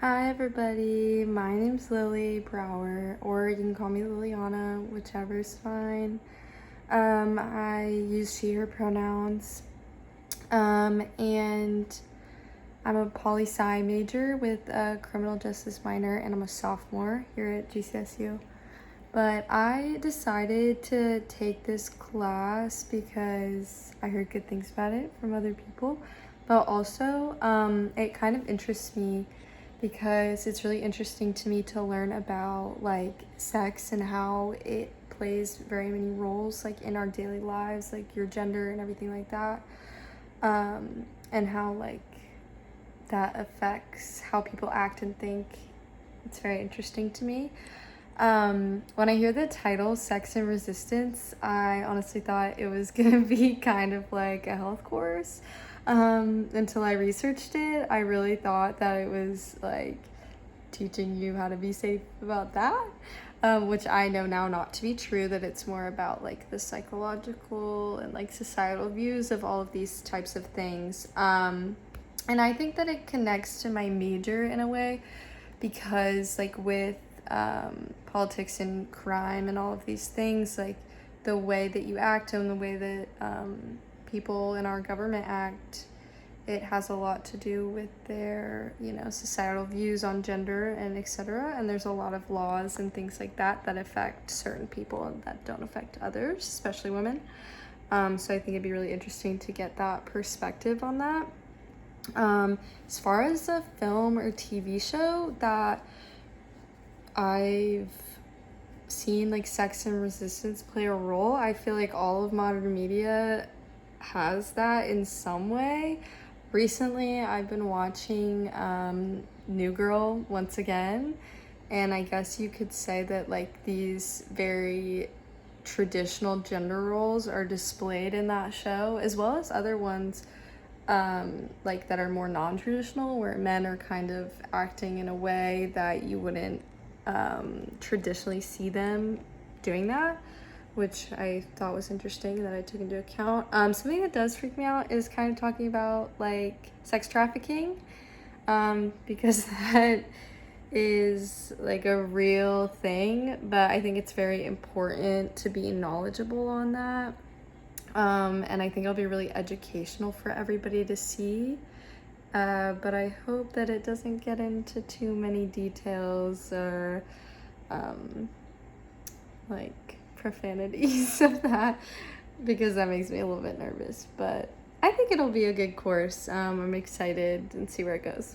Hi everybody, my name's Lily Brower, or you can call me Liliana, whichever's fine. I use she, her pronouns, and I'm a poli-sci major with a criminal justice minor, and I'm a sophomore here at GC2Y. But I decided to take this class because I heard good things about it from other people, but also it kind of interests me because it's really interesting to me to learn about like sex and how it plays very many roles like in our daily lives, like your gender and everything like that, and how like that affects how people act and think. It's very interesting to me. When I hear the title Sex and Resistance, I honestly thought it was gonna be kind of like a health course. Until I researched it, I really thought that it was like teaching you how to be safe about that, which I know now not to be true, that it's more about like the psychological and like societal views of all of these types of things. And I think that it connects to my major in a way because like with politics and crime and all of these things, like the way that you act and the way that people in our government act, it has a lot to do with their, societal views on gender and etc. And there's a lot of laws and things like that that affect certain people and that don't affect others, especially women. So I think it'd be really interesting to get that perspective on that. As far as a film or TV show that I've seen like sex and resistance play a role, I feel like all of modern media has that in some way. Recently, I've been watching New Girl once again, and I guess you could say that like these very traditional gender roles are displayed in that show, as well as other ones like that are more non-traditional, where men are kind of acting in a way that you wouldn't traditionally see them doing that, which I thought was interesting that I took into account. Something that does freak me out is kind of talking about like sex trafficking, because that is like a real thing, but I think it's very important to be knowledgeable on that. And I think it'll be really educational for everybody to see. But I hope that it doesn't get into too many details or like profanities of that, because that makes me a little bit nervous. But I think it'll be a good course. I'm excited and see where it goes.